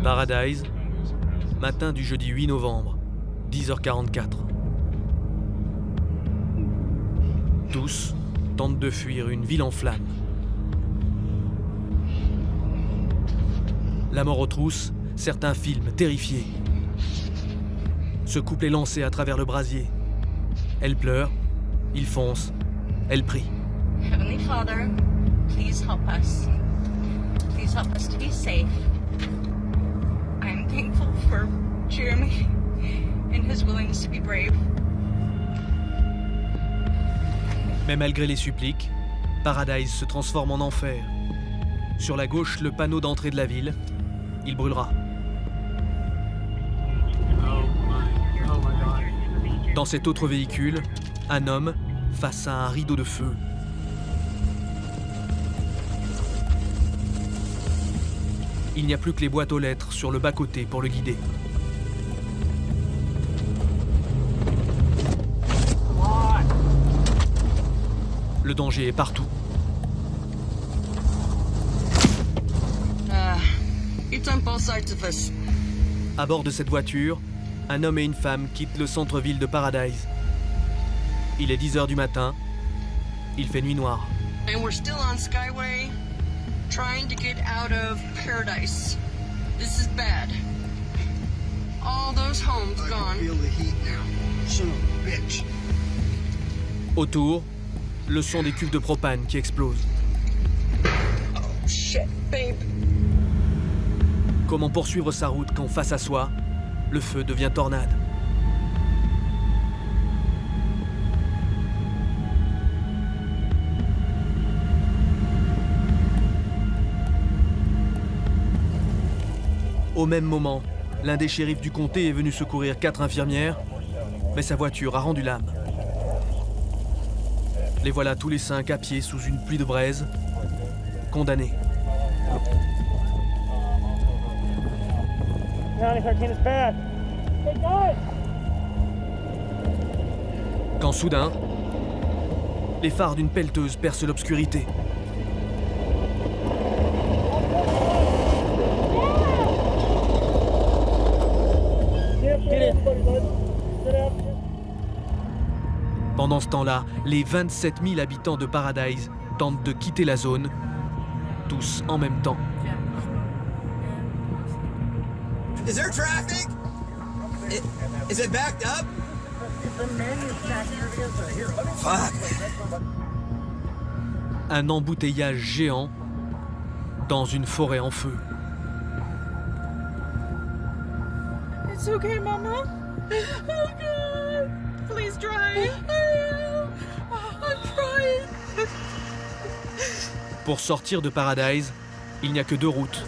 Paradise, matin du jeudi 8 novembre, 10h44. Tous tentent de fuir une ville en flammes. La mort aux trousses, certains filment terrifiés. Ce couple est lancé à travers le brasier. Elle pleure, il fonce, elle prie. Heavenly Father, please help us. Please help us to be safe. I'm thankful for Jeremy and his willingness to be brave. Mais malgré les suppliques, Paradise se transforme en enfer. Sur la gauche, le panneau d'entrée de la ville. Il brûlera. Dans cet autre véhicule, un homme face à un rideau de feu. Il n'y a plus que les boîtes aux lettres sur le bas-côté pour le guider. Le danger est partout. It's on both sides of us. À bord de cette voiture, un homme et une femme quittent le centre-ville de Paradise. Il est 10h du matin. Il fait nuit noire. And we're still on Skyway, trying to get out of Paradise. This is bad. All those homes gone. Feel the heat now. Son of a bitch. Autour, le son des cuves de propane qui explosent. Oh shit, babe. Comment poursuivre sa route quand face à soi, le feu devient tornade? Au même moment, l'un des shérifs du comté est venu secourir 4 infirmières, mais sa voiture a rendu l'âme. Les voilà tous les 5 à pied sous une pluie de braise, condamnés. Quand soudain, les phares d'une pelleteuse percent l'obscurité. Pendant ce temps-là, les 27 000 habitants de Paradise tentent de quitter la zone, tous en même temps. Is there traffic? Is it backed up? Fuck. Un embouteillage géant dans une forêt en feu. It's okay, Mama. Oh God, please drive. I'm trying. Pour sortir de Paradise, il n'y a que 2 routes.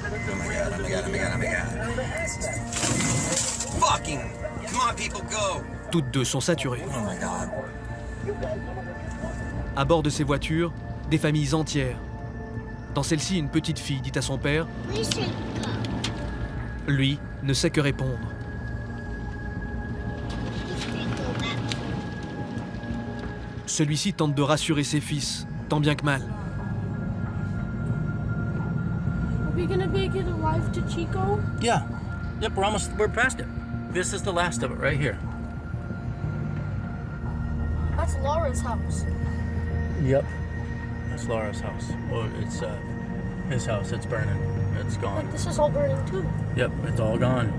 Fucking. Come on, people, go. Toutes 2 sont saturées. Oh my God. À bord de ces voitures, des familles entières. Dans celle-ci, une petite fille dit à son père. Lui ne sait que répondre. Celui-ci tente de rassurer ses fils, tant bien que mal. Are we gonna make it alive to Chico? Yeah. Yep, we're past it. This is the last of it right here. That's Laura's house. Yep. That's Laura's house. Well, it's his house. It's burning. It's gone. Like this is all burning too. Yep, it's all gone.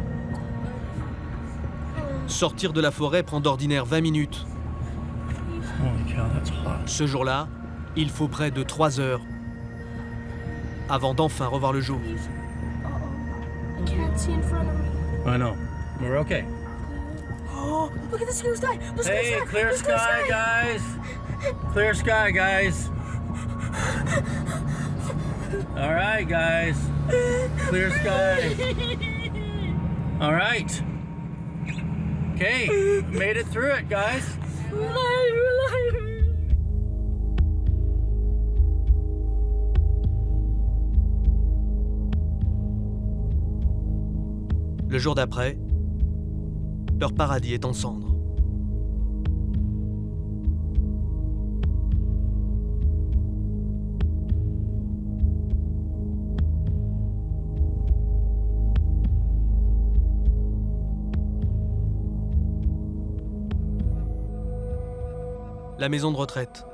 Sortir de la forêt prend d'ordinaire 20 minutes. Holy cow, that's hot. Ce jour-là, il faut près de 3 heures avant d'enfin revoir le jour. Uh-oh. I can't see in front of me. I know. We're okay. Oh, look at this blue sky. Blue sky, Hey, sky. clear Blue sky, guys. Clear sky, guys. All right, guys. Clear sky. All right. Okay, made it through it, guys. We're alive, we're alive. Le jour d'après, leur paradis est en cendres. la maison de retraite.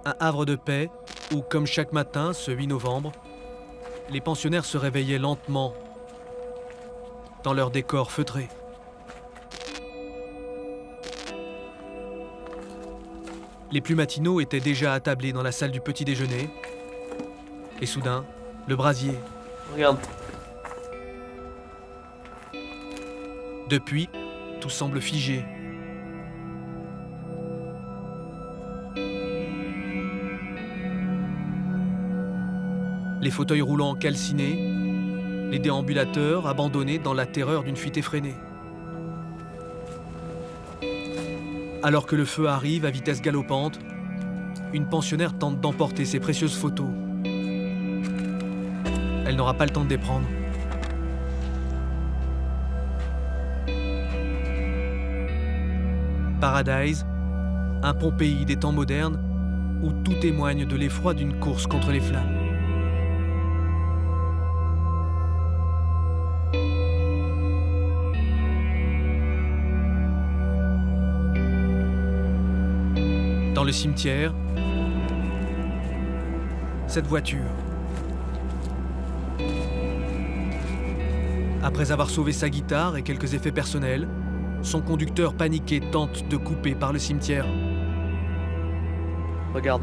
Un havre de paix où, comme chaque matin, ce 8 novembre, les pensionnaires se réveillaient lentement dans leur décor feutré. Les plus matinaux étaient déjà attablés dans la salle du petit déjeuner. Et soudain, le brasier. Regarde. Depuis, tout semble figé. Les fauteuils roulants calcinés, les déambulateurs abandonnés dans la terreur d'une fuite effrénée. Alors que le feu arrive à vitesse galopante, une pensionnaire tente d'emporter ses précieuses photos. Elle n'aura pas le temps de les prendre. Paradise, un Pompéi des temps modernes où tout témoigne de l'effroi d'une course contre les flammes. Dans le cimetière, cette voiture. Après avoir sauvé sa guitare et quelques effets personnels, son conducteur paniqué tente de couper par le cimetière. Regarde,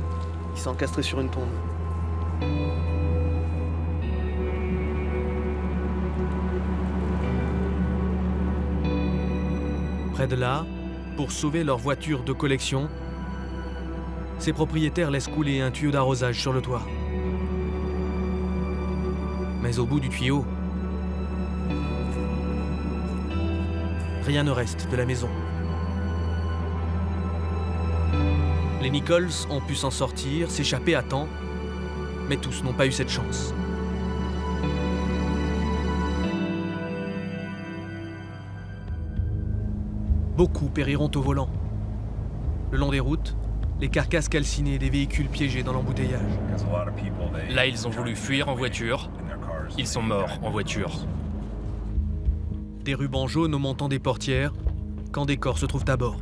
il s'est encastré sur une tombe. Près de là, pour sauver leur voiture de collection, ses propriétaires laissent couler un tuyau d'arrosage sur le toit. Mais au bout du tuyau, rien ne reste de la maison. Les Nichols ont pu s'en sortir, s'échapper à temps, mais tous n'ont pas eu cette chance. Beaucoup périront au volant. Le long des routes, les carcasses calcinées des véhicules piégés dans l'embouteillage. Là, ils ont voulu fuir en voiture. Ils sont morts en voiture. Des rubans jaunes au montant des portières, quand des corps se trouvent à bord.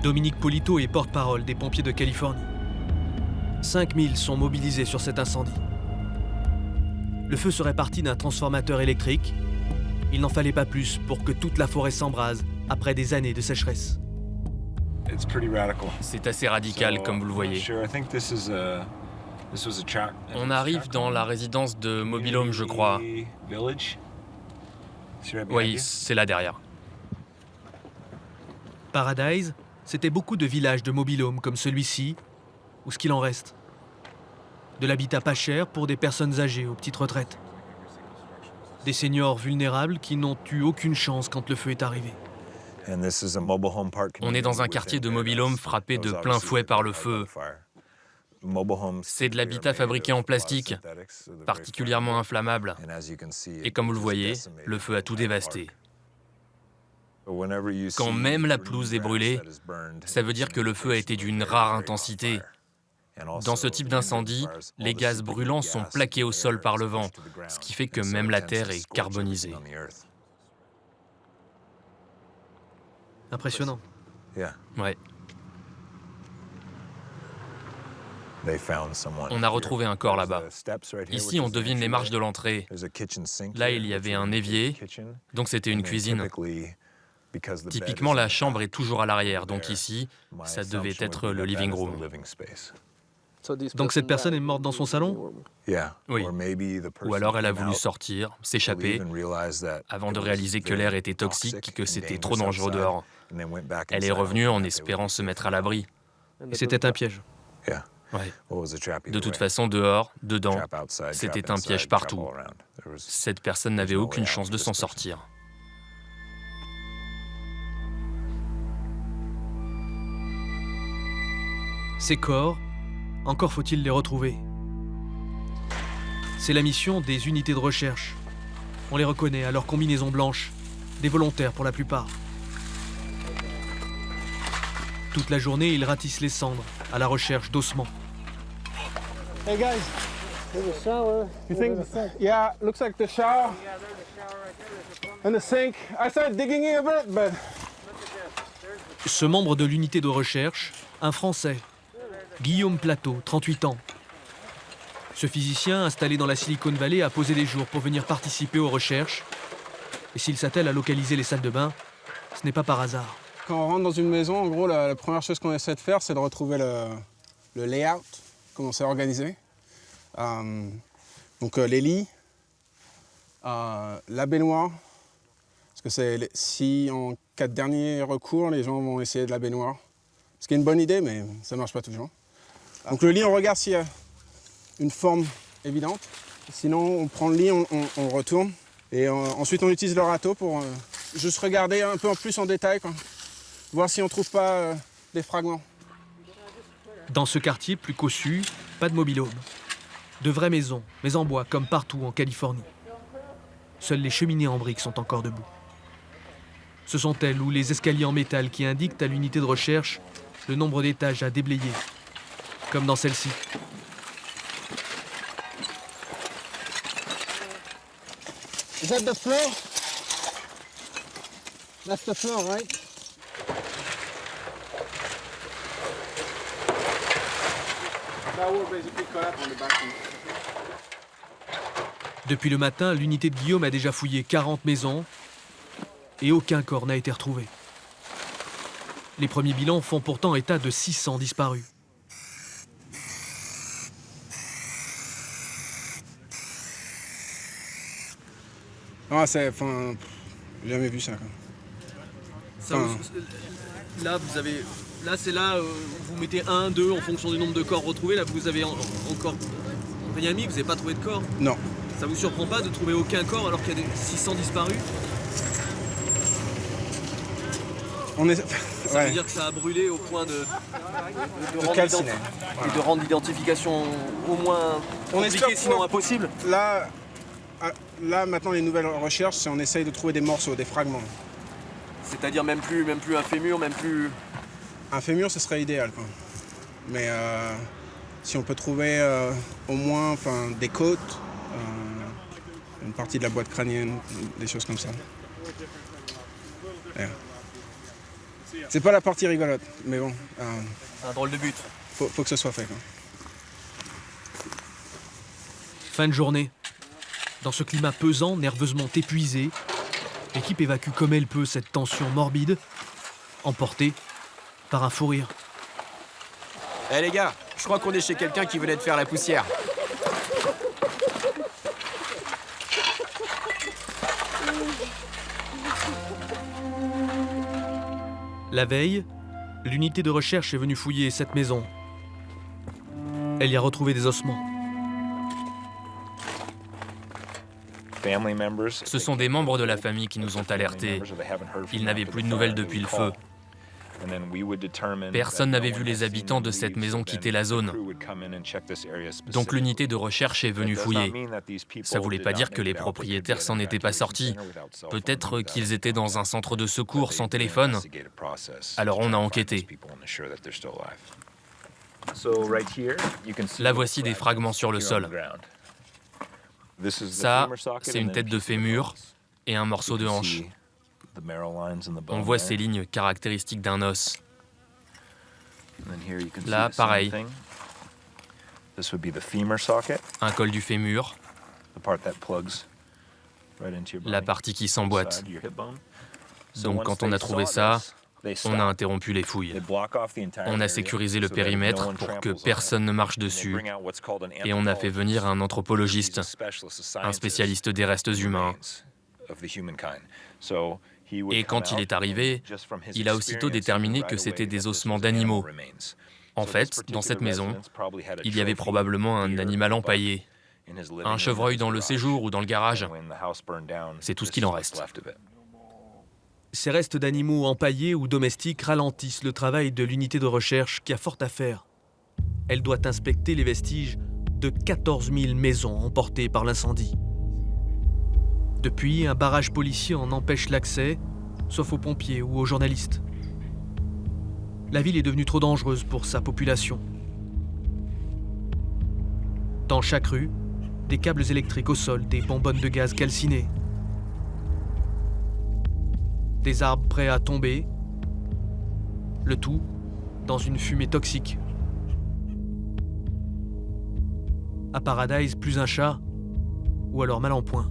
Dominique Polito est porte-parole des pompiers de Californie. 5000 sont mobilisés sur cet incendie. Le feu serait parti d'un transformateur électrique. Il n'en fallait pas plus pour que toute la forêt s'embrase après des années de sécheresse. C'est assez radical, comme vous le voyez. On arrive dans la résidence de Mobile Home, je crois. Oui, c'est là derrière. Paradise, c'était beaucoup de villages de mobile home comme celui-ci, ou ce qu'il en reste. De l'habitat pas cher pour des personnes âgées aux petites retraites. Des seniors vulnérables qui n'ont eu aucune chance quand le feu est arrivé. On est dans un quartier de mobile home frappé de plein fouet par le feu. C'est de l'habitat fabriqué en plastique, particulièrement inflammable. Et comme vous le voyez, le feu a tout dévasté. Quand même la pelouse est brûlée, ça veut dire que le feu a été d'une rare intensité. Dans ce type d'incendie, les gaz brûlants sont plaqués au sol par le vent, ce qui fait que même la terre est carbonisée. Impressionnant. Ouais. On a retrouvé un corps là-bas. Ici, on devine les marches de l'entrée. Là, il y avait un évier, donc c'était une cuisine. Typiquement, la chambre est toujours à l'arrière, donc ici, ça devait être le living room. Donc cette personne est morte dans son salon ? Oui. Ou alors elle a voulu sortir, s'échapper, avant de réaliser que l'air était toxique, que c'était trop dangereux dehors. Elle est revenue en espérant se mettre à l'abri. Et c'était un piège. Ouais. De toute façon, dehors, dedans, c'était un piège partout. Cette personne n'avait aucune chance de s'en sortir. Ces corps, encore faut-il les retrouver. C'est la mission des unités de recherche. On les reconnaît à leur combinaison blanche, des volontaires pour la plupart. Toute la journée, ils ratissent les cendres, à la recherche d'ossements. Hey guys, there's a shower. You think? Yeah, looks like the shower and the sink. I started digging in a bit, but. Ce membre de l'unité de recherche, un Français, Guillaume Plateau, 38 ans. Ce physicien, installé dans la Silicon Valley, a posé des jours pour venir participer aux recherches. Et s'il s'attelle à localiser les salles de bain, ce n'est pas par hasard. Quand on rentre dans une maison, en gros, la première chose qu'on essaie de faire, c'est de retrouver le layout, comment c'est organisé. Donc les lits, la baignoire, parce que c'est si en cas de dernier recours, les gens vont essayer de la baignoire. Ce qui est une bonne idée, mais ça ne marche pas toujours. Donc le lit, on regarde s'il y a une forme évidente. Sinon, on prend le lit, on retourne. Et ensuite, on utilise le râteau pour juste regarder un peu en plus en détail, quoi. Voir si on ne trouve pas des fragments. Dans ce quartier plus cossu, pas de mobil-home. De vraies maisons, mais en bois, comme partout en Californie. Seules les cheminées en briques sont encore debout. Ce sont elles ou les escaliers en métal qui indiquent à l'unité de recherche le nombre d'étages à déblayer, comme dans celle-ci. Is that the floor? That's the floor, right? That will basically collapse on the bathroom. Depuis le matin, l'unité de Guillaume a déjà fouillé 40 maisons et aucun corps n'a été retrouvé. Les premiers bilans font pourtant état de 600 disparus. Ah, j'ai jamais vu ça, quoi. Là, c'est là, vous mettez 1, 2 en fonction du nombre de corps retrouvés. Là, vous avez encore rien mis, vous n'avez pas trouvé de corps. Non. Ça vous surprend pas de trouver aucun corps alors qu'il y a 600 disparus? Ça veut dire que ça a brûlé au point de calciner. Et de rendre l'identification au moins compliquée, sinon impossible. Là, maintenant, les nouvelles recherches, c'est on essaye de trouver des morceaux, des fragments. C'est-à-dire même plus un fémur, même plus... Un fémur, ce serait idéal, quoi. Mais si on peut trouver au moins des côtes, une partie de la boîte crânienne, des choses comme ça. Yeah. C'est pas la partie rigolote, mais bon. Un drôle de but. Faut que ce soit fait, quoi. Fin de journée. Dans ce climat pesant, nerveusement épuisé, l'équipe évacue comme elle peut cette tension morbide, emportée par un fou rire. Eh les gars, je crois qu'on est chez quelqu'un qui venait de faire la poussière. La veille, l'unité de recherche est venue fouiller cette maison. Elle y a retrouvé des ossements. Ce sont des membres de la famille qui nous ont alertés. Ils n'avaient plus de nouvelles depuis le feu. Personne n'avait vu les habitants de cette maison quitter la zone. Donc l'unité de recherche est venue fouiller. Ça ne voulait pas dire que les propriétaires s'en étaient pas sortis. Peut-être qu'ils étaient dans un centre de secours sans téléphone. Alors on a enquêté. Là voici des fragments sur le sol. Ça, c'est une tête de fémur et un morceau de hanche. On voit ces lignes caractéristiques d'un os. Là, pareil. Un col du fémur. La partie qui s'emboîte. Donc quand on a trouvé ça, on a interrompu les fouilles. On a sécurisé le périmètre pour que personne ne marche dessus. Et on a fait venir un anthropologiste, un spécialiste des restes humains. Et quand il est arrivé, il a aussitôt déterminé que c'était des ossements d'animaux. En fait, dans cette maison, il y avait probablement un animal empaillé. Un chevreuil dans le séjour ou dans le garage. C'est tout ce qu'il en reste. Ces restes d'animaux empaillés ou domestiques ralentissent le travail de l'unité de recherche qui a fort à faire. Elle doit inspecter les vestiges de 14 000 maisons emportées par l'incendie. Depuis, un barrage policier en empêche l'accès, sauf aux pompiers ou aux journalistes. La ville est devenue trop dangereuse pour sa population. Dans chaque rue, des câbles électriques au sol, des bonbonnes de gaz calcinées. Des arbres prêts à tomber. Le tout dans une fumée toxique. À Paradise, plus un chat, ou alors mal en point.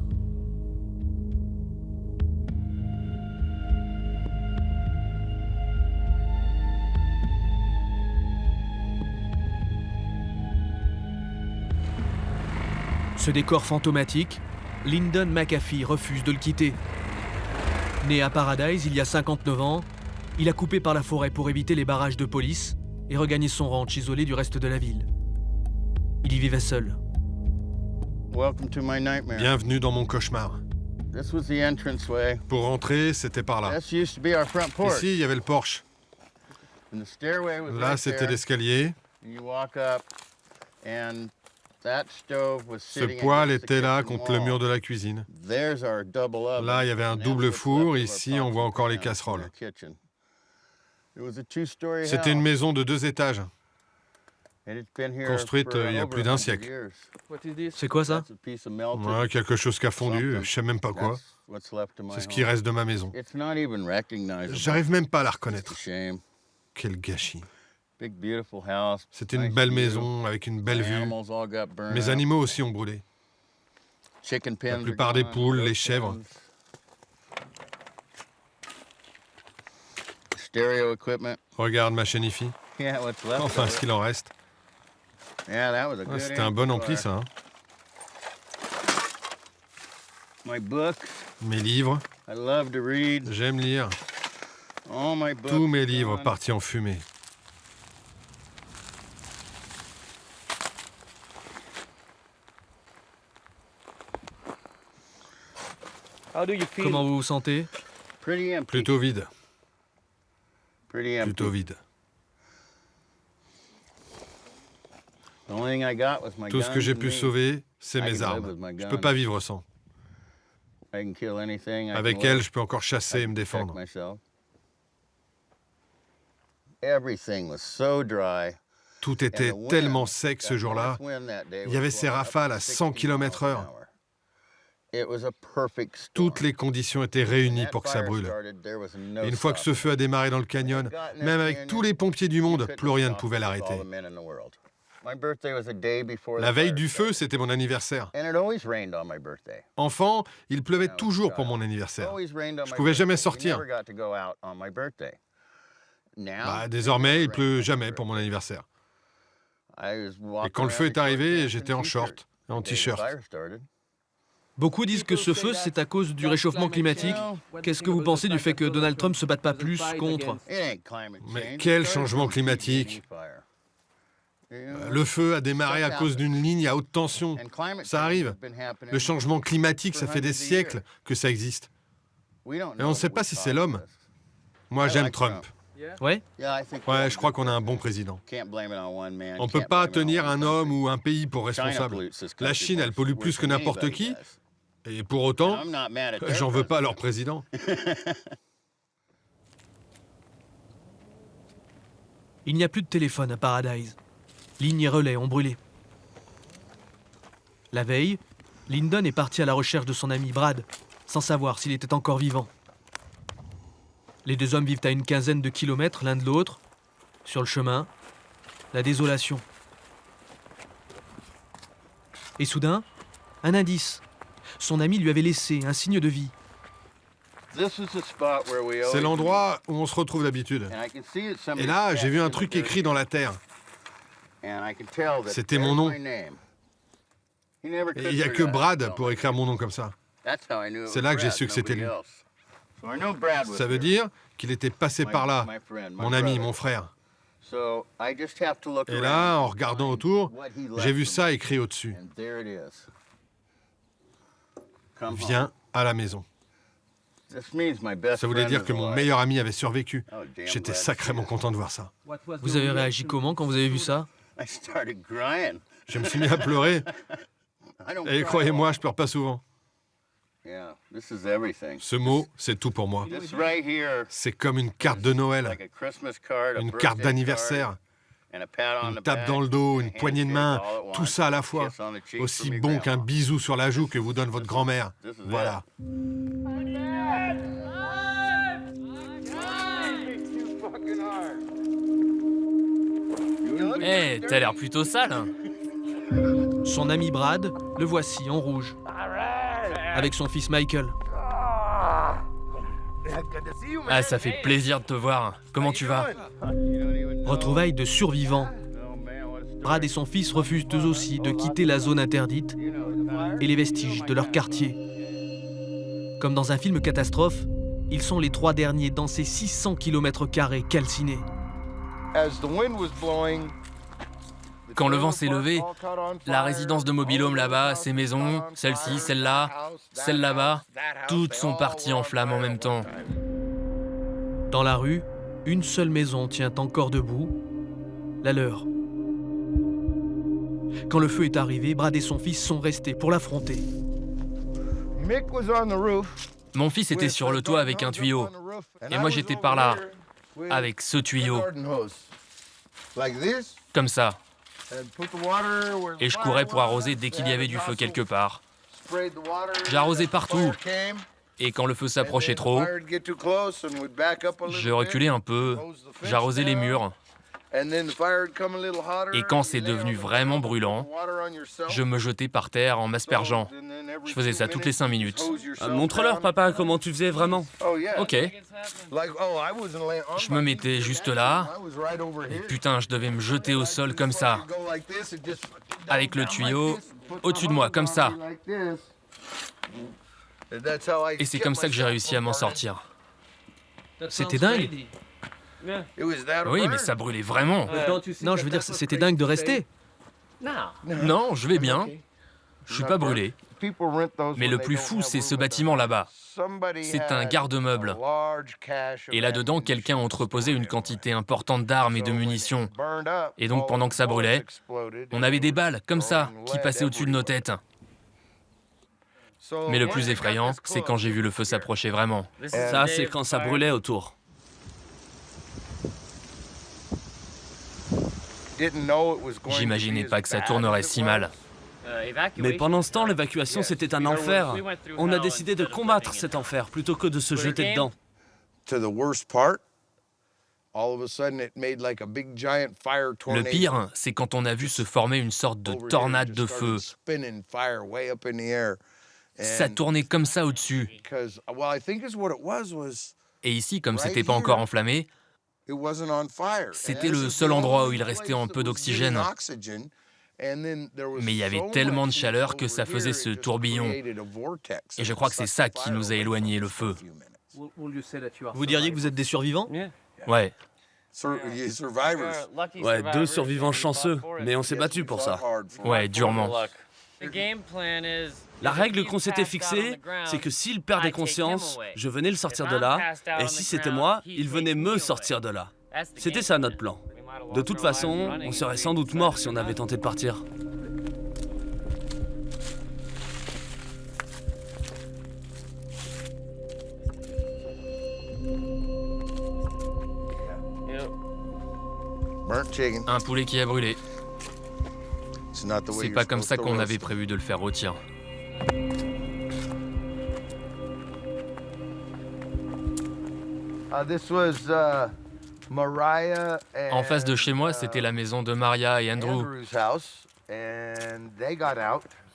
Ce décor fantomatique, Lyndon McAfee refuse de le quitter. Né à Paradise il y a 59 ans, il a coupé par la forêt pour éviter les barrages de police et regagner son ranch isolé du reste de la ville. Il y vivait seul. Bienvenue dans mon cauchemar. Pour rentrer, c'était par là. Ici, il y avait le porche. Là, c'était l'escalier. Ce poêle était là contre le mur de la cuisine. Là, il y avait un double four. Ici, on voit encore les casseroles. C'était une maison de 2 étages, construite il y a plus d'1 siècle. C'est quoi ça? Ouais, quelque chose qui a fondu, je sais même pas quoi. C'est ce qui reste de ma maison. J'arrive même pas à la reconnaître. Quel gâchis. C'était une belle maison avec une belle vue. Mes animaux aussi ont brûlé. La plupart des poules, les chèvres. Regarde ma chaîne hi-fi. Enfin, ce qu'il en reste. Ouais, c'était un bon ampli, ça. Mes livres. J'aime lire. Tous mes livres partis en fumée. Comment vous vous sentez? Plutôt vide. Plutôt vide. Tout ce que j'ai pu sauver, c'est mes armes. Je peux pas vivre sans. Avec elles, je peux encore chasser et me défendre. Tout était tellement sec ce jour-là. Il y avait ces rafales à 100 km/h. Toutes les conditions étaient réunies pour que ça brûle. Et une fois que ce feu a démarré dans le canyon, même avec tous les pompiers du monde, plus rien ne pouvait l'arrêter. La veille du feu, c'était mon anniversaire. Enfant, il pleuvait toujours pour mon anniversaire. Je pouvais jamais sortir. Désormais, il pleut jamais pour mon anniversaire. Et quand le feu est arrivé, j'étais en short, en t-shirt. Beaucoup disent que ce feu, c'est à cause du réchauffement climatique. Qu'est-ce que vous pensez du fait que Donald Trump se batte pas plus contre? Mais quel changement climatique? Le feu a démarré à cause d'une ligne à haute tension. Ça arrive. Le changement climatique, ça fait des siècles que ça existe. Et on ne sait pas si c'est l'homme. Moi, j'aime Trump. Ouais? Ouais, je crois qu'on a un bon président. On ne peut pas tenir un homme ou un pays pour responsable. La Chine, elle pollue plus que n'importe qui. Et pour autant, j'en veux pas à leur président. Il n'y a plus de téléphone à Paradise. Lignes et relais ont brûlé. La veille, Lyndon est parti à la recherche de son ami Brad, sans savoir s'il était encore vivant. Les 2 hommes vivent à une quinzaine de kilomètres l'un de l'autre. Sur le chemin, la désolation. Et soudain, un indice. Son ami lui avait laissé un signe de vie. C'est l'endroit où on se retrouve d'habitude. Et là, j'ai vu un truc écrit dans la terre. C'était mon nom. Et il n'y a que Brad pour écrire mon nom comme ça. C'est là que j'ai su que c'était lui. Ça veut dire qu'il était passé par là, mon ami, mon frère. Et là, en regardant autour, j'ai vu ça écrit au-dessus. Viens à la maison. Ça voulait dire que mon meilleur ami avait survécu. J'étais sacrément content de voir ça. Vous avez réagi comment quand vous avez vu ça? Je me suis mis à pleurer. Et croyez-moi, je pleure pas souvent. Ce mot, c'est tout pour moi. C'est comme une carte de Noël, une carte d'anniversaire. Une tape dans le dos, une poignée de main, tout ça à la fois. Aussi bon qu'un bisou sur la joue que vous donne votre grand-mère. Voilà. Eh, t'as l'air plutôt sale. Son ami Brad, le voici en rouge, avec son fils Michael. Ah, ça fait plaisir de te voir. Comment tu vas? Retrouvailles de survivants. Brad et son fils refusent eux aussi de quitter la zone interdite et les vestiges de leur quartier. Comme dans un film catastrophe, ils sont les 3 derniers dans ces 600 km² calcinés. Quand le vent s'est levé, la résidence de mobil-home là-bas, ces maisons, celle-ci, celle-là, celle là-bas, toutes sont parties en flammes en même temps. Dans la rue, une seule maison tient encore debout, la leur. Quand le feu est arrivé, Brad et son fils sont restés pour l'affronter. Mon fils était sur le toit avec un tuyau, et moi j'étais par là, avec ce tuyau, comme ça. Et je courais pour arroser dès qu'il y avait du feu quelque part. J'arrosais partout. Et quand le feu s'approchait trop, je reculais un peu, j'arrosais les murs. Et quand c'est devenu vraiment brûlant, je me jetais par terre en m'aspergeant. Je faisais ça toutes les 5 minutes. Montre-leur, papa, comment tu faisais vraiment. Ok. Je me mettais juste là, et putain, je devais me jeter au sol comme ça, avec le tuyau au-dessus de moi, comme ça. Et c'est comme ça que j'ai réussi à m'en sortir. C'était dingue. Oui, mais ça brûlait vraiment. Non, je veux dire, c'était dingue de rester. Non, je vais bien. Je suis pas brûlé. Mais le plus fou, c'est ce bâtiment là-bas. C'est un garde-meuble. Et là-dedans, quelqu'un a entreposé une quantité importante d'armes et de munitions. Et donc, pendant que ça brûlait, on avait des balles, comme ça, qui passaient au-dessus de nos têtes. Mais le plus effrayant, c'est quand j'ai vu le feu s'approcher vraiment. Ça, c'est quand ça brûlait autour. J'imaginais pas que ça tournerait si mal. Mais pendant ce temps, l'évacuation, c'était un enfer. On a décidé de combattre cet enfer plutôt que de se jeter dedans. Le pire, c'est quand on a vu se former une sorte de tornade de feu. Ça tournait comme ça au-dessus. Et ici, comme c'était pas encore enflammé, c'était le seul endroit où il restait un peu d'oxygène. Mais il y avait tellement de chaleur que ça faisait ce tourbillon. Et je crois que c'est ça qui nous a éloigné le feu. Vous diriez que vous êtes des survivants? Ouais. Ouais, 2 survivants chanceux, mais on s'est battu pour ça. Ouais, durement. La règle qu'on s'était fixée, c'est que s'il perdait conscience, je venais le sortir de là, et si c'était moi, il venait me sortir de là. C'était ça notre plan. De toute façon, on serait sans doute mort si on avait tenté de partir. Un poulet qui a brûlé. C'est pas comme ça qu'on avait prévu de le faire rôtir. En face de chez moi, c'était la maison de Maria et Andrew.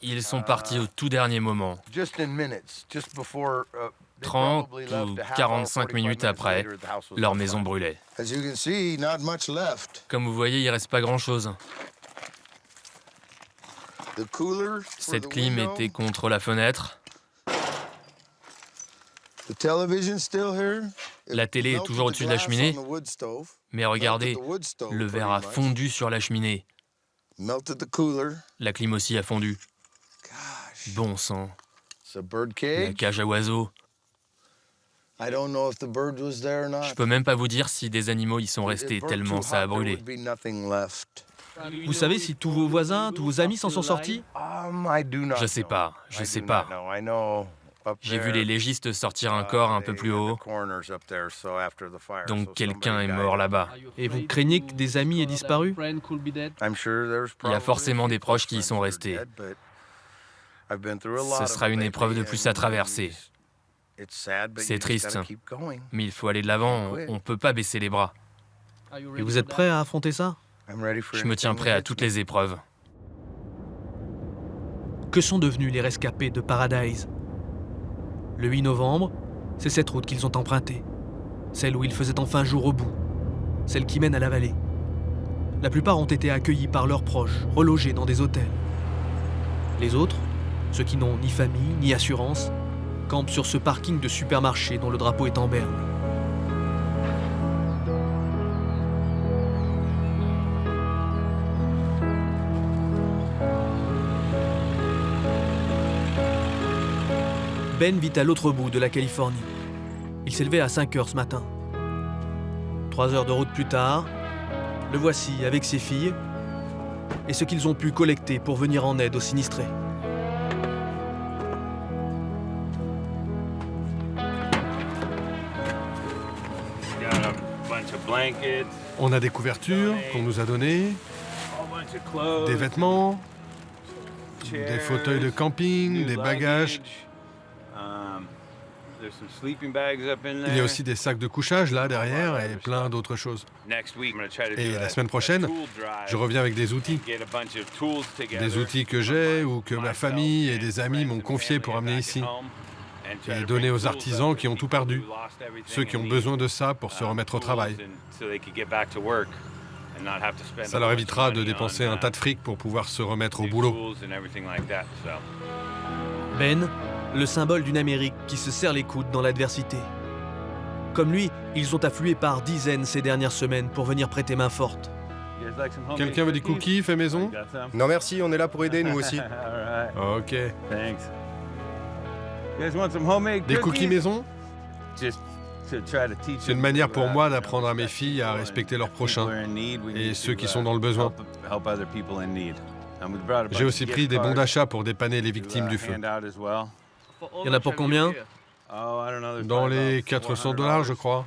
Ils sont partis au tout dernier moment. 30 ou 45 minutes après, leur maison brûlait. Comme vous voyez, il reste pas grand-chose. Cette clim était contre la fenêtre. La télé est toujours au-dessus de la cheminée. Mais regardez, le verre a fondu sur la cheminée. La clim aussi a fondu. Bon sang. La cage à oiseaux. Je peux même pas vous dire si des animaux y sont restés tellement ça a brûlé. Vous savez si tous vos voisins, tous vos amis s'en sont sortis? Je sais pas. J'ai vu les légistes sortir un corps un peu plus haut, donc quelqu'un est mort là-bas. Et vous craignez que des amis aient disparu? Il y a forcément des proches qui y sont restés. Ce sera une épreuve de plus à traverser. C'est triste, mais il faut aller de l'avant, on ne peut pas baisser les bras. Et vous êtes prêt à affronter ça? Je me tiens prêt à toutes les épreuves. Que sont devenus les rescapés de Paradise? Le 8 novembre, c'est cette route qu'ils ont empruntée. Celle où il faisait enfin jour au bout. Celle qui mène à la vallée. La plupart ont été accueillis par leurs proches, relogés dans des hôtels. Les autres, ceux qui n'ont ni famille, ni assurance, campent sur ce parking de supermarché dont le drapeau est en berne. Ben vit à l'autre bout de la Californie. Il s'est levé à 5 heures ce matin. 3 heures de route plus tard, le voici avec ses filles et ce qu'ils ont pu collecter pour venir en aide aux sinistrés. On a des couvertures qu'on nous a données, des vêtements, des fauteuils de camping, des bagages. Il y a aussi des sacs de couchage là derrière et plein d'autres choses. Et la semaine prochaine, je reviens avec des outils. Des outils que j'ai ou que ma famille et des amis m'ont confiés pour amener ici. Et donner aux artisans qui ont tout perdu. Ceux qui ont besoin de ça pour se remettre au travail. Ça leur évitera de dépenser un tas de fric pour pouvoir se remettre au boulot. Ben, le symbole d'une Amérique qui se serre les coudes dans l'adversité. Comme lui, ils ont afflué par dizaines ces dernières semaines pour venir prêter main forte. Quelqu'un veut des cookies fait maison? Non merci, on est là pour aider nous aussi. Ok. Des cookies maison? C'est une manière pour moi d'apprendre à mes filles à respecter leurs prochains et ceux qui sont dans le besoin. J'ai aussi pris des bons d'achat pour dépanner les victimes du feu. Il y en a pour combien? Dans les $400, je crois.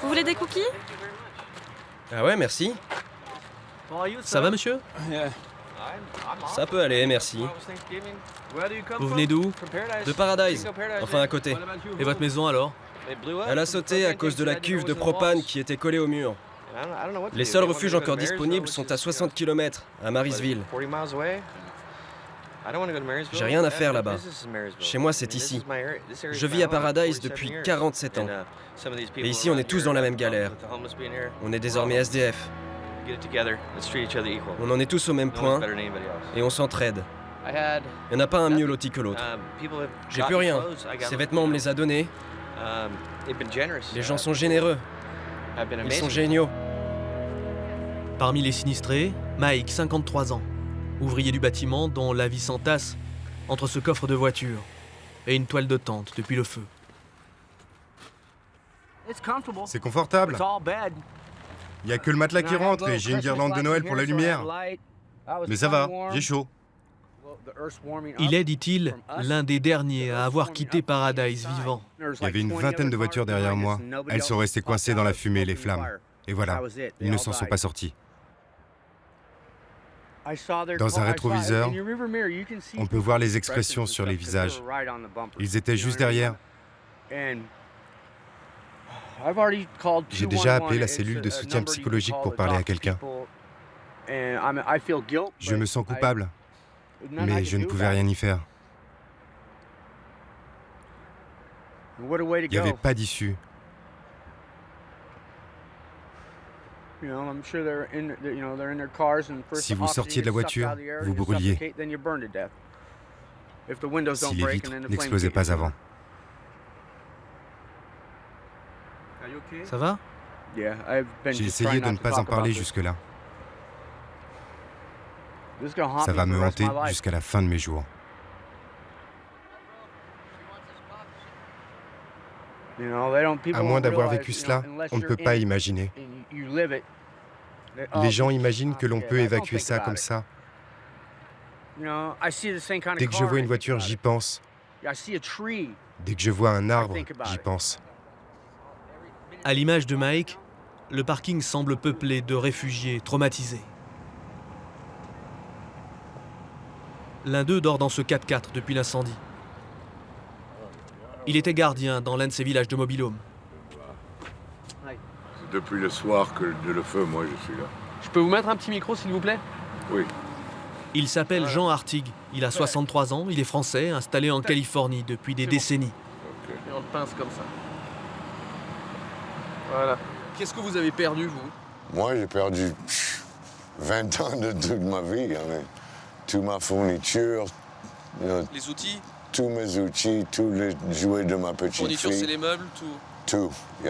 Vous voulez des cookies? Ah ouais, merci. Ça va, monsieur? Ça peut aller, merci. Vous venez d'où? De Paradise, enfin à côté. Et votre maison alors? Elle a sauté à cause de la cuve de propane qui était collée au mur. Les seuls refuges encore disponibles sont à 60 km, à Marysville. J'ai rien à faire là-bas. Chez moi, c'est ici. Je vis à Paradise depuis 47 ans. Et ici, on est tous dans la même galère. On est désormais SDF. On en est tous au même point et on s'entraide. Il n'y en a pas un mieux loti que l'autre. J'ai plus rien. Ces vêtements, on me les a donnés. Les gens sont généreux. Ils sont géniaux. Parmi les sinistrés, Mike, 53 ans. Ouvrier du bâtiment dont la vie s'entasse entre ce coffre de voiture et une toile de tente depuis le feu. C'est confortable. Il n'y a que le matelas qui rentre et j'ai une guirlande de Noël pour la lumière. Mais ça va, j'ai chaud. Il est, dit-il, l'un des derniers à avoir quitté Paradise vivant. Il y avait une vingtaine de voitures derrière moi. Elles sont restées coincées dans la fumée et les flammes. Et voilà, ils ne s'en sont pas sortis. Dans un rétroviseur, on peut voir les expressions sur les visages. Ils étaient juste derrière. J'ai déjà appelé la cellule de soutien psychologique pour parler à quelqu'un. Je me sens coupable, mais je ne pouvais rien y faire. Il n'y avait pas d'issue. Si vous sortiez de la voiture, vous brûliez. Si les vitres n'explosaient pas avant. Ça va? J'ai essayé de ne pas en parler jusque-là. Ça va me hanter jusqu'à la fin de mes jours. À moins d'avoir vécu cela, on ne peut pas imaginer. Les gens imaginent que l'on peut évacuer ça comme ça. Dès que je vois une voiture, j'y pense. Dès que je vois un arbre, j'y pense. À l'image de Mike, le parking semble peuplé de réfugiés traumatisés. L'un d'eux dort dans ce 4x4 depuis l'incendie. Il était gardien dans l'un de ces villages de mobil-home. Depuis le soir que de le feu, moi, je suis là. Je peux vous mettre un petit micro, s'il vous plaît? Oui. Il s'appelle Jean Hartig. Il a 63 ans, il est français, installé en Californie depuis des décennies. Et on le pince comme ça. Voilà. Qu'est-ce que vous avez perdu, vous? Moi, j'ai perdu 20 ans de toute ma vie. Hein, toute ma fourniture. Les outils? Tous mes outils, tous les jouets de ma petite fourniture, fille. C'est les meubles, tout? Tout. Il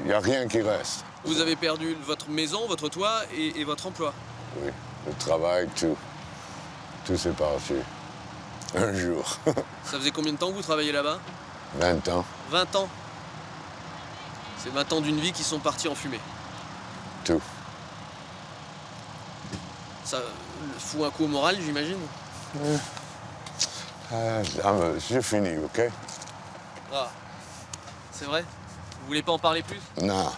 n'y a rien qui reste. Vous avez perdu votre maison, votre toit et votre emploi? Oui. Le travail, tout. Tout s'est parti. Un jour. Ça faisait combien de temps que vous travaillez là-bas? 20 ans. 20 ans? C'est 20 ans d'une vie qui sont partis en fumée. Tout. Ça fout un coup au moral, j'imagine? J'ai fini, OK? Ah. C'est vrai? Vous voulez pas en parler plus? Non.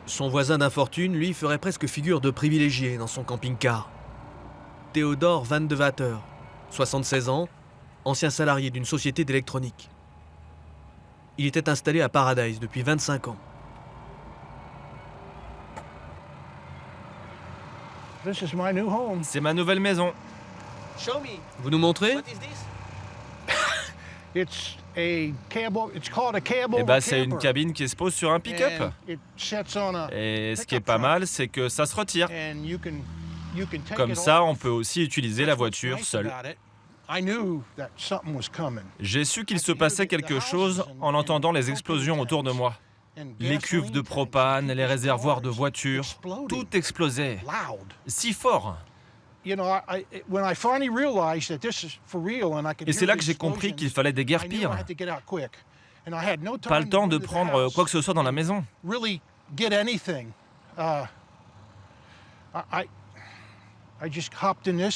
Son voisin d'infortune, lui, ferait presque figure de privilégié dans son camping-car. Théodore Van de Water, 76 ans, ancien salarié d'une société d'électronique. Il était installé à Paradise depuis 25 ans. C'est ma nouvelle maison. Vous nous montrez? Eh ben, c'est une cabine qui se pose sur un pick-up. Et ce qui est pas mal, c'est que ça se retire. Comme ça, on peut aussi utiliser la voiture seule. J'ai su qu'il se passait quelque chose en entendant les explosions autour de moi. Les cuves de propane, les réservoirs de voitures, tout explosait. Si fort. Et c'est là que j'ai compris qu'il fallait déguerpir. Pas le temps de prendre quoi que ce soit dans la maison.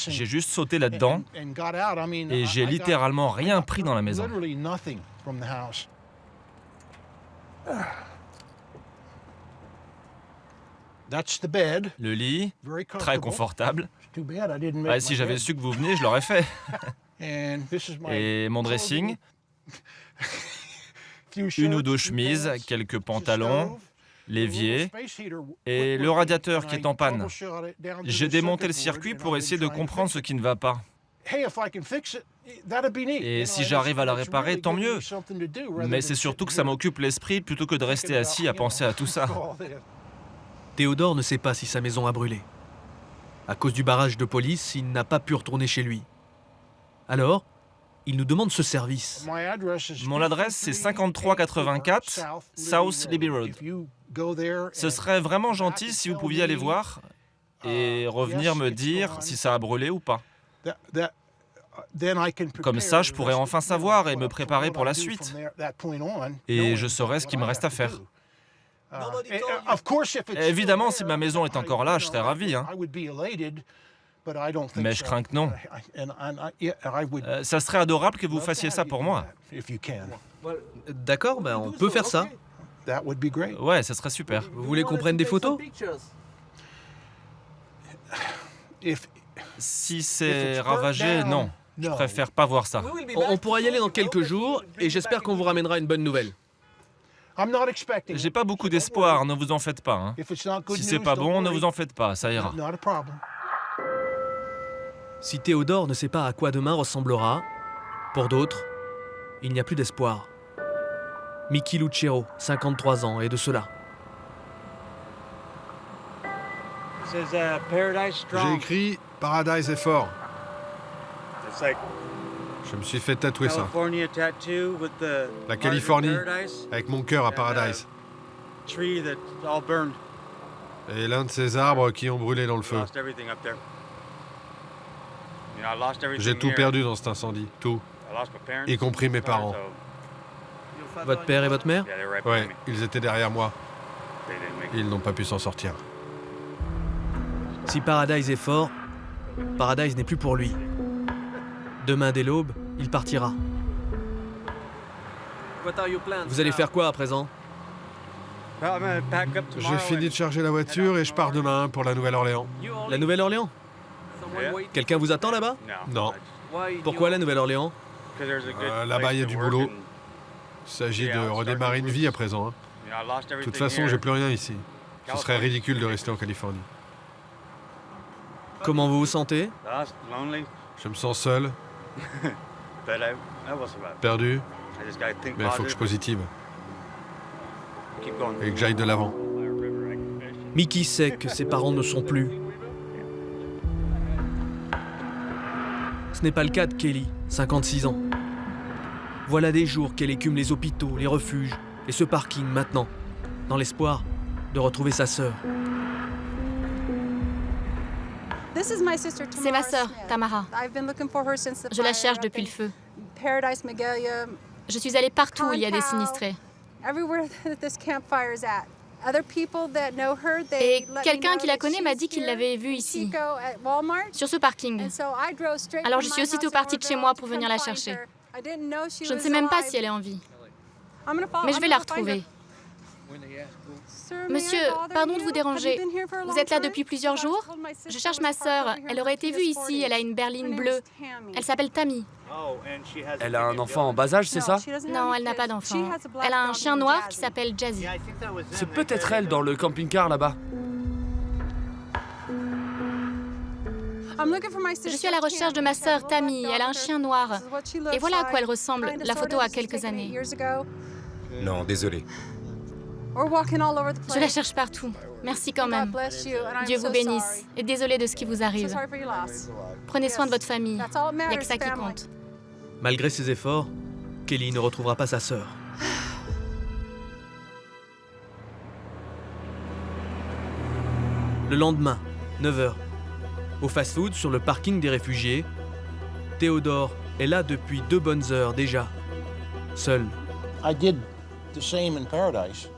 J'ai juste sauté là-dedans et j'ai littéralement rien pris dans la maison. Le lit, très confortable. Ah, si j'avais su que vous veniez, je l'aurais fait. Et mon dressing, une ou deux chemises, quelques pantalons, l'évier et le radiateur qui est en panne. J'ai démonté le circuit pour essayer de comprendre ce qui ne va pas. Et si j'arrive à la réparer, tant mieux. Mais c'est surtout que ça m'occupe l'esprit plutôt que de rester assis à penser à tout ça. Théodore ne sait pas si sa maison a brûlé. À cause du barrage de police, il n'a pas pu retourner chez lui. Alors, il nous demande ce service. Mon adresse, c'est 5384 South Libby Road. Ce serait vraiment gentil si vous pouviez aller voir et revenir me dire si ça a brûlé ou pas. Comme ça, je pourrais enfin savoir et me préparer pour la suite. Et je saurai ce qu'il me reste à faire. Évidemment, si ma maison est encore là, je serais ravi. Hein. Mais je crains que non. Ça serait adorable que vous fassiez ça pour moi. D'accord, ben on peut faire ça. Ouais, ça serait super. Vous voulez qu'on prenne des photos? Si c'est ravagé, non. Je préfère pas voir ça. On pourra y aller dans quelques jours et j'espère qu'on vous ramènera une bonne nouvelle. J'ai pas beaucoup d'espoir, ne vous en faites pas. Hein. Si c'est pas bon, ne vous en faites pas, ça ira. Si Théodore ne sait pas à quoi demain ressemblera, pour d'autres, il n'y a plus d'espoir. Mickey Lucero, 53 ans, est de cela. J'ai écrit « Paradise est fort ». Je me suis fait tatouer ça. La Californie, avec mon cœur à Paradise. Et l'un de ces arbres qui ont brûlé dans le feu. J'ai tout perdu dans cet incendie, tout. Y compris mes parents. Votre père et votre mère? Ouais, ils étaient derrière moi. Ils n'ont pas pu s'en sortir. Si Paradise est fort, Paradise n'est plus pour lui. Demain dès l'aube, il partira. Vous allez faire quoi à présent? J'ai fini de charger la voiture et je pars demain pour la Nouvelle-Orléans. La Nouvelle-Orléans? Quelqu'un vous attend là-bas? Non. Pourquoi la Nouvelle-Orléans? Là-bas, il y a du boulot. Il s'agit de redémarrer une vie à présent. De toute façon, j'ai plus rien ici. Ce serait ridicule de rester en Californie. Comment vous vous sentez? Je me sens seul, perdu, mais il faut que je positive. Et que j'aille de l'avant. Mickey sait que ses parents ne sont plus. Ce n'est pas le cas de Kelly, 56 ans. Voilà des jours qu'elle écume les hôpitaux, les refuges et ce parking maintenant, dans l'espoir de retrouver sa sœur. C'est ma sœur, Tamara. Je la cherche depuis le feu. Je suis allée partout où il y a des sinistrés. Et quelqu'un qui la connaît m'a dit qu'il l'avait vue ici, sur ce parking. Alors je suis aussitôt partie de chez moi pour venir la chercher. Je ne sais même pas si elle est en vie. Mais je vais la retrouver. Monsieur, pardon de vous déranger. Vous êtes là depuis plusieurs jours? Je cherche ma sœur. Elle aurait été vue ici. Elle a une berline bleue. Elle s'appelle Tammy. Elle a un enfant en bas âge, c'est ça? Non, elle n'a pas d'enfant. Elle a un chien noir qui s'appelle Jazzy. C'est peut-être elle dans le camping-car là-bas. Je suis à la recherche de ma sœur Tammy. Elle a un chien noir. Et voilà à quoi elle ressemble. La photo a quelques années. Non, désolé. Je la cherche partout. Merci quand même. Dieu vous bénisse. Et désolé de ce qui vous arrive. Prenez soin de votre famille. Il n'y a que ça qui compte. Malgré ses efforts, Kelly ne retrouvera pas sa sœur. Le lendemain, 9h, au fast-food sur le parking des réfugiés, Théodore est là depuis 2 bonnes heures déjà, seul.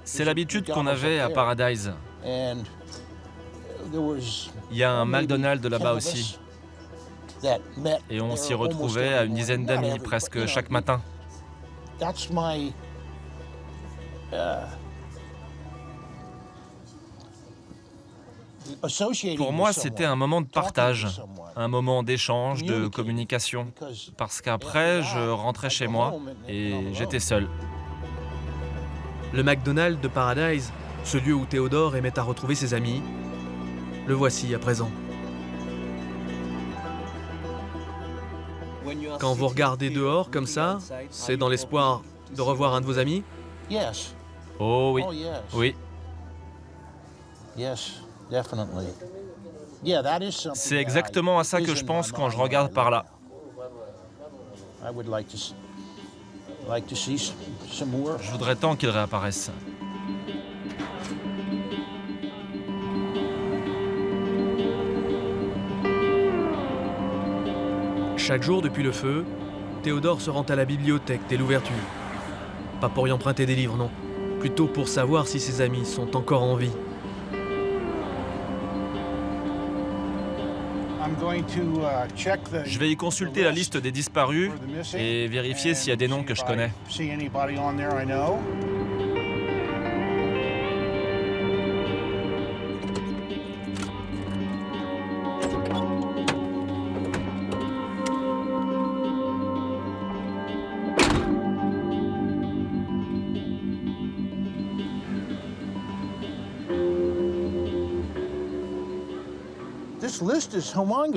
C'est l'habitude qu'on avait à Paradise. Il y a un McDonald's là-bas aussi. Et on s'y retrouvait à une dizaine d'amis presque chaque matin. Pour moi, c'était un moment de partage, un moment d'échange, de communication. Parce qu'après, je rentrais chez moi et j'étais seul. Le McDonald's de Paradise, ce lieu où Théodore aimait à retrouver ses amis, le voici à présent. Quand vous regardez dehors comme ça, c'est dans l'espoir de revoir un de vos amis? Oh oui, oui. C'est exactement à ça que je pense quand je regarde par là. Je voudrais tant qu'il réapparaisse. Chaque jour depuis le feu, Théodore se rend à la bibliothèque dès l'ouverture. Pas pour y emprunter des livres, non. Plutôt pour savoir si ses amis sont encore en vie. Je vais y consulter la liste des disparus et vérifier s'il y a des noms que je connais.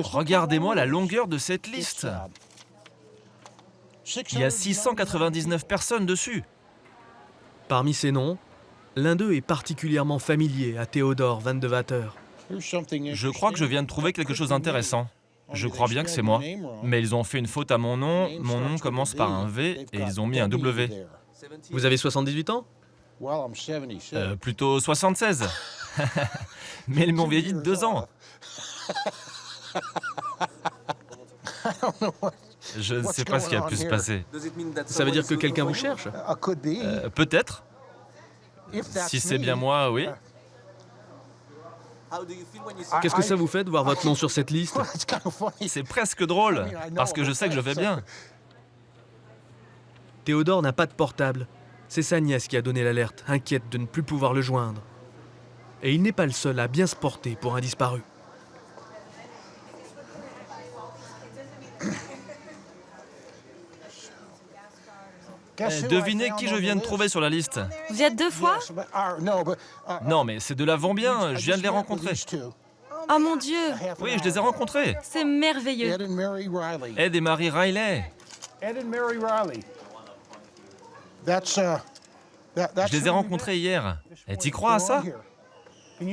Regardez-moi la longueur de cette liste. Il y a 699 personnes dessus. Parmi ces noms, l'un d'eux est particulièrement familier à Théodore Van de Water. Je crois que je viens de trouver quelque chose d'intéressant. Je crois bien que c'est moi. Mais ils ont fait une faute à mon nom. Mon nom commence par un V et ils ont mis un W. Vous avez 78 ans? Plutôt 76. Mais ils m'ont vieilli de 2 ans. Je ne sais pas ce qui a pu se passer. Ça veut dire que quelqu'un vous cherche? Peut-être. Si c'est bien moi, oui. Qu'est-ce que ça vous fait de voir votre nom sur cette liste? C'est presque drôle, parce que je sais que je vais bien. Théodore n'a pas de portable. C'est sa nièce qui a donné l'alerte, inquiète de ne plus pouvoir le joindre. Et il n'est pas le seul à bien se porter pour un disparu. Devinez qui je viens de trouver sur la liste. Vous y êtes 2 fois? Non, mais ces deux-là vont bien, je viens de les rencontrer. Oh mon Dieu! Oui, je les ai rencontrés. C'est merveilleux. Ed et Mary Riley. Je les ai rencontrés hier. Et t'y crois à ça? On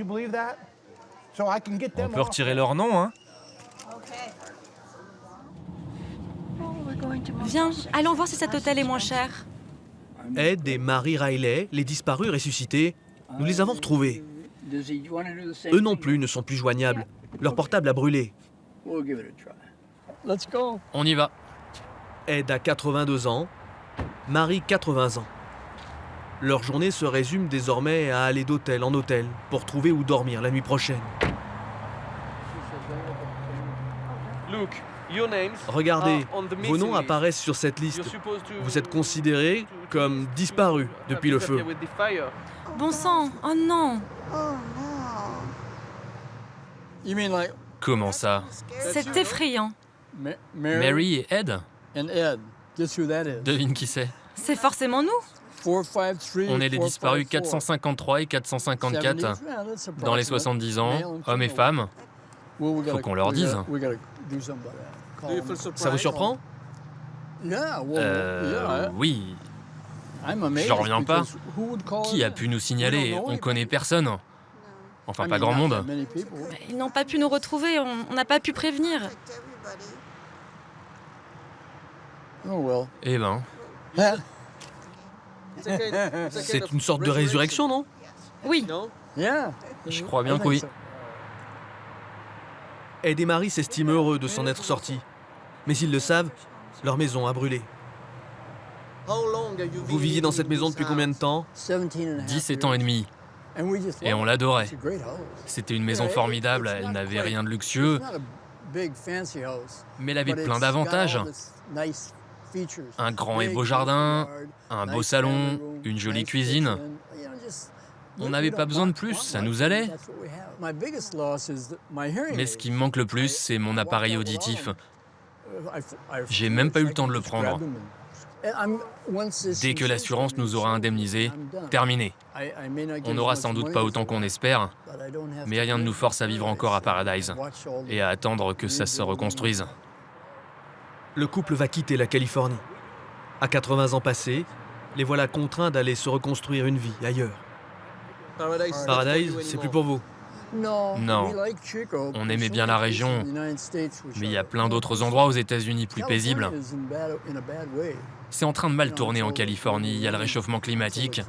peut retirer leur nom, hein? Viens, allons voir si cet hôtel est moins cher. Ed et Mary Riley, les disparus ressuscités, nous les avons retrouvés. Eux non plus ne sont plus joignables. Leur portable a brûlé. On y va. Ed a 82 ans, Mary 80 ans. Leur journée se résume désormais à aller d'hôtel en hôtel pour trouver où dormir la nuit prochaine. Regardez, vos noms apparaissent sur cette liste. Vous êtes considérés comme disparus depuis le feu. Bon sang, oh non! Comment ça? C'est effrayant. Mary et Ed? Devine qui c'est. C'est forcément nous. On est les disparus 453 et 454. Dans les 70 ans, hommes et femmes. Faut qu'on leur dise. Ça vous surprend? Oui. J'en reviens pas. Qui a pu nous signaler? On connaît personne. Enfin, pas grand monde. Ils n'ont pas pu nous retrouver, on n'a pas pu prévenir. Eh ben. C'est une sorte de résurrection, non? Oui. Je crois bien que oui. Ed et Mary s'estiment heureux de s'en être sortis. Mais ils le savent, leur maison a brûlé. Vous viviez dans cette maison depuis combien de temps? 17 ans et demi. Et on l'adorait. C'était une maison formidable, elle n'avait rien de luxueux, mais elle avait plein d'avantages. Un grand et beau jardin, un beau salon, une jolie cuisine. On n'avait pas besoin de plus, ça nous allait. Mais ce qui me manque le plus, c'est mon appareil auditif. J'ai même pas eu le temps de le prendre. Dès que l'assurance nous aura indemnisés, terminé. On n'aura sans doute pas autant qu'on espère, mais rien ne nous force à vivre encore à Paradise et à attendre que ça se reconstruise. Le couple va quitter la Californie. À 80 ans passés, les voilà contraints d'aller se reconstruire une vie ailleurs. Paradise, c'est plus pour vous. Non, on aimait bien la région, mais il y a plein d'autres endroits aux États-Unis plus paisibles. C'est en train de mal tourner en Californie, il y a le réchauffement climatique.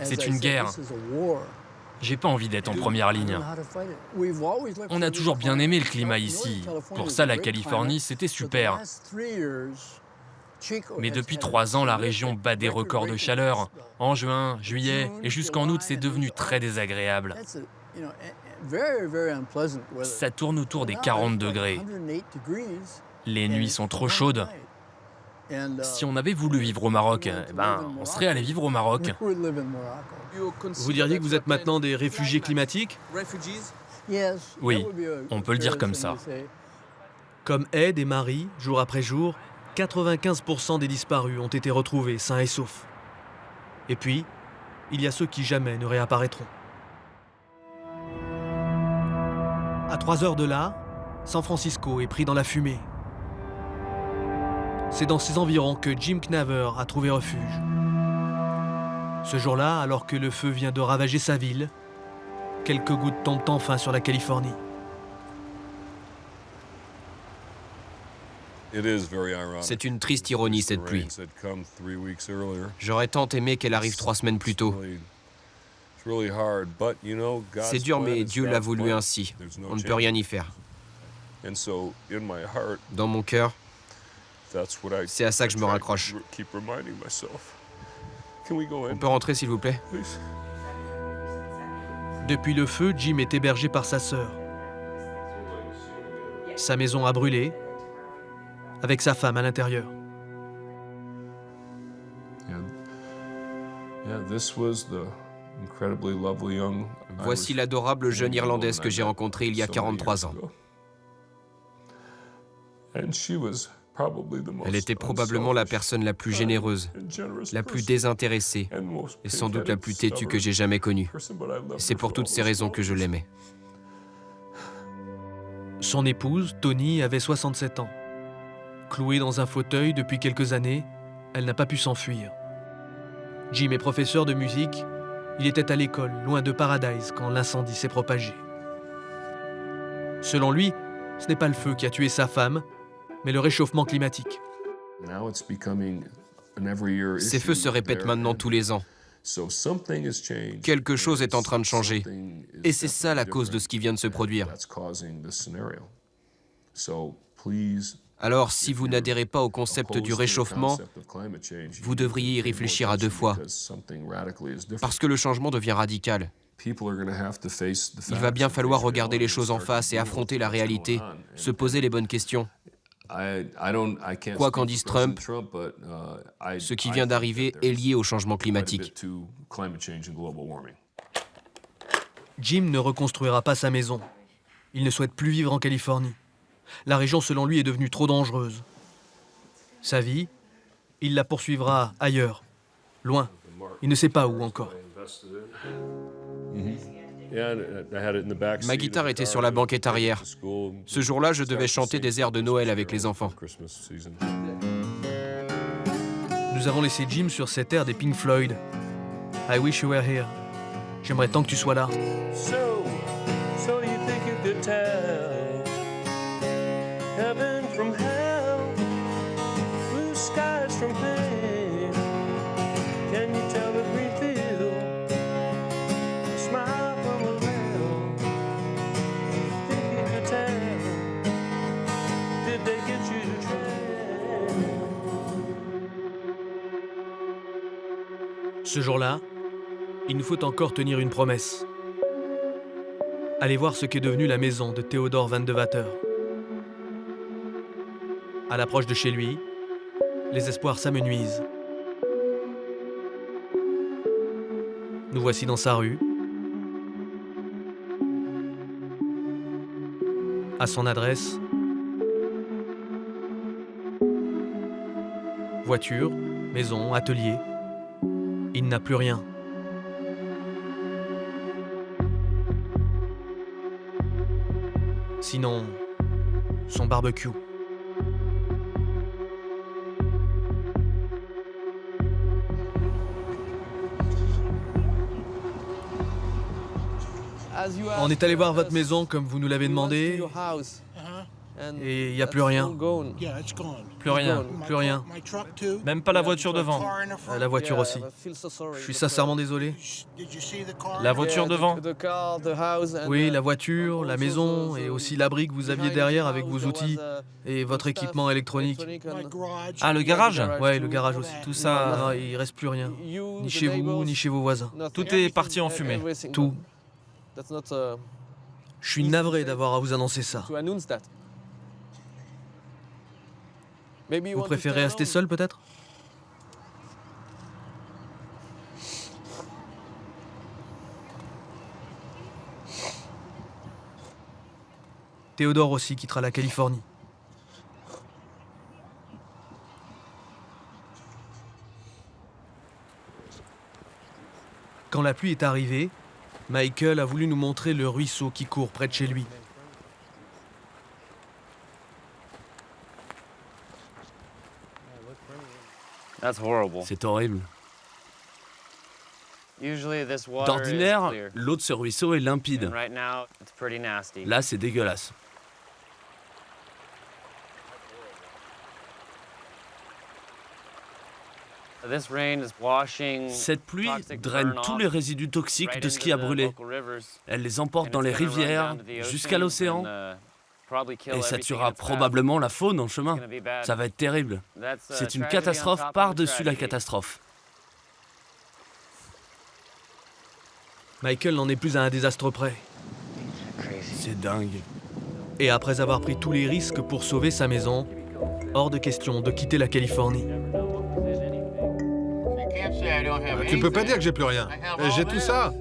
C'est une guerre. J'ai pas envie d'être en première ligne. On a toujours bien aimé le climat ici. Pour ça, la Californie, c'était super. Mais depuis 3 ans, la région bat des records de chaleur. En juin, juillet et jusqu'en août, c'est devenu très désagréable. Ça tourne autour des 40 degrés. Les nuits sont trop chaudes. Si on avait voulu vivre au Maroc, on serait allé vivre au Maroc. Vous diriez que vous êtes maintenant des réfugiés climatiques? Oui, on peut le dire comme ça. Comme Ed et Mary, jour après jour, 95% des disparus ont été retrouvés sains et saufs. Et puis, il y a ceux qui jamais ne réapparaîtront. À 3 heures de là, San Francisco est pris dans la fumée. C'est dans ces environs que Jim Knaver a trouvé refuge. Ce jour-là, alors que le feu vient de ravager sa ville, quelques gouttes tombent enfin sur la Californie. C'est une triste ironie, cette pluie. J'aurais tant aimé qu'elle arrive 3 semaines plus tôt. C'est dur, mais Dieu l'a voulu ainsi. On ne peut rien y faire. Dans mon cœur, c'est à ça que je me raccroche. On peut rentrer, s'il vous plaît? Depuis le feu, Jim est hébergé par sa sœur. Sa maison a brûlé, avec sa femme à l'intérieur. Voici l'adorable jeune Irlandaise que j'ai rencontrée il y a 43 ans. Elle était probablement la personne la plus généreuse, la plus désintéressée et sans doute la plus têtue que j'ai jamais connue. C'est pour toutes ces raisons que je l'aimais. Son épouse, Toni, avait 67 ans. Clouée dans un fauteuil depuis quelques années, elle n'a pas pu s'enfuir. Jim est professeur de musique. Il était à l'école, loin de Paradise, quand l'incendie s'est propagé. Selon lui, ce n'est pas le feu qui a tué sa femme, mais le réchauffement climatique. Ces feux se répètent maintenant tous les ans. Quelque chose est en train de changer. Et c'est ça la cause de ce qui vient de se produire. Alors, si vous n'adhérez pas au concept du réchauffement, vous devriez y réfléchir à deux fois. Parce que le changement devient radical. Il va bien falloir regarder les choses en face et affronter la réalité, se poser les bonnes questions. Quoi qu'en dise Trump, ce qui vient d'arriver est lié au changement climatique. Jim ne reconstruira pas sa maison. Il ne souhaite plus vivre en Californie. La région, selon lui, est devenue trop dangereuse. Sa vie, il la poursuivra ailleurs, loin. Il ne sait pas où encore. Ma guitare était sur la banquette arrière. Ce jour-là, je devais chanter des airs de Noël avec les enfants. Nous avons laissé Jim sur cet air des Pink Floyd. I wish you were here. J'aimerais tant que tu sois là. So you think you could tell heaven from hell, blue skies from pain. Can you tell the green field, smile from a veil? Think you could tell, did they get you to train? Ce jour-là, il nous faut encore tenir une promesse. Allez voir ce qu'est devenue la maison de Theodore Van de Water. À l'approche de chez lui, les espoirs s'amenuisent. Nous voici dans sa rue. À son adresse. Voiture, maison, atelier. Il n'a plus rien. Sinon, son barbecue. On est allé voir votre maison comme vous nous l'avez demandé. Et il n'y a plus rien. Plus rien. Plus rien. Même pas la voiture devant. La voiture aussi. Je suis sincèrement désolé. La voiture devant? Oui, la voiture, la maison et aussi l'abri que vous aviez derrière avec vos outils et votre équipement électronique. Ah, le garage? Ouais, le garage aussi. Tout ça... Non, il reste plus rien. Ni chez vous, ni chez vos voisins. Tout est parti en fumée. Tout. Je suis navré d'avoir à vous annoncer ça. Vous préférez rester seul, peut-être? Théodore aussi quittera la Californie. Quand la pluie est arrivée, Michael a voulu nous montrer le ruisseau qui court près de chez lui. C'est horrible. D'ordinaire, l'eau de ce ruisseau est limpide. Là, c'est dégueulasse. Cette pluie draine tous les résidus toxiques de ce qui a brûlé. Elle les emporte dans les rivières, jusqu'à l'océan. Et ça tuera probablement la faune en chemin. Ça va être terrible. C'est une catastrophe par-dessus la catastrophe. Michael n'en est plus à un désastre près. C'est dingue. Et après avoir pris tous les risques pour sauver sa maison, hors de question de quitter la Californie. Tu peux pas dire que j'ai plus rien. J'ai tout ça.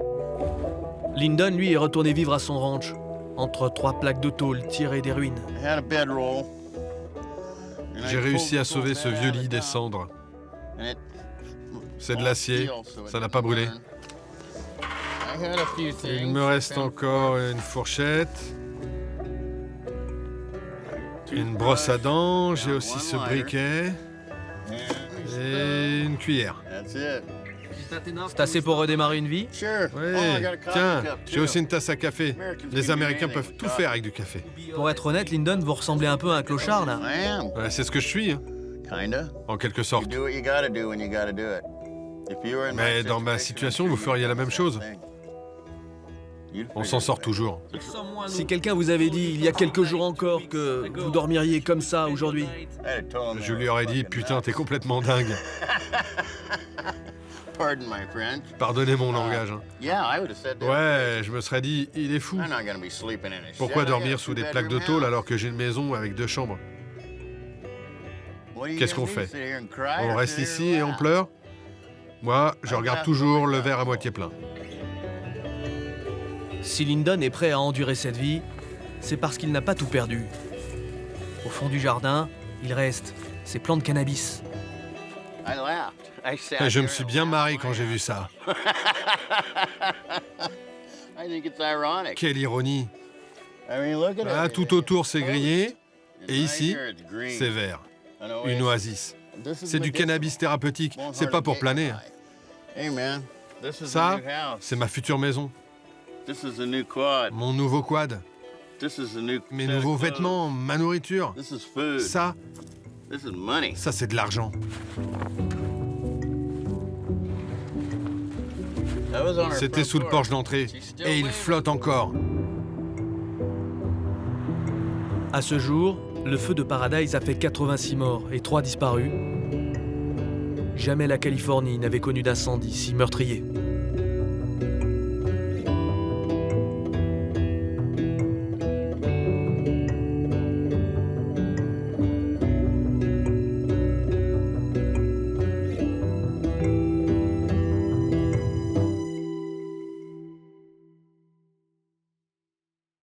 Lyndon, lui, est retourné vivre à son ranch, entre 3 plaques de tôle tirées des ruines. J'ai réussi à sauver ce vieux lit des cendres. C'est de l'acier, ça n'a pas brûlé. Il me reste encore une fourchette, une brosse à dents, j'ai aussi ce briquet et une cuillère. C'est assez pour redémarrer une vie? Oui, tiens, j'ai aussi une tasse à café. Les Américains peuvent tout faire avec du café. Pour être honnête, Lyndon, vous ressemblez un peu à un clochard, là. Ouais, c'est ce que je suis, hein. En quelque sorte. Mais dans ma situation, vous feriez la même chose. On s'en sort toujours. Si quelqu'un vous avait dit, il y a quelques jours encore, que vous dormiriez comme ça aujourd'hui, je lui aurais dit, putain, t'es complètement dingue. Pardonnez mon langage. Hein. Ouais, je me serais dit, il est fou. Pourquoi dormir sous des plaques de tôle alors que j'ai une maison avec 2 chambres? Qu'est-ce qu'on fait? On reste ici et on pleure? Moi, je regarde toujours le verre à moitié plein. Si Lyndon est prêt à endurer cette vie, c'est parce qu'il n'a pas tout perdu. Au fond du jardin, il reste ses plants de cannabis. Et je me suis bien marré quand j'ai vu ça. Quelle ironie. Là, tout autour, c'est grillé. Et ici, c'est vert. Une oasis. C'est du cannabis thérapeutique. C'est pas pour planer. Ça, c'est ma future maison. Mon nouveau quad. Mes nouveaux vêtements, ma nourriture. Ça, c'est de l'argent. C'était sous le porche d'entrée. Et il flotte encore. À ce jour, le feu de Paradise a fait 86 morts et 3 disparus. Jamais la Californie n'avait connu d'incendie si meurtrier.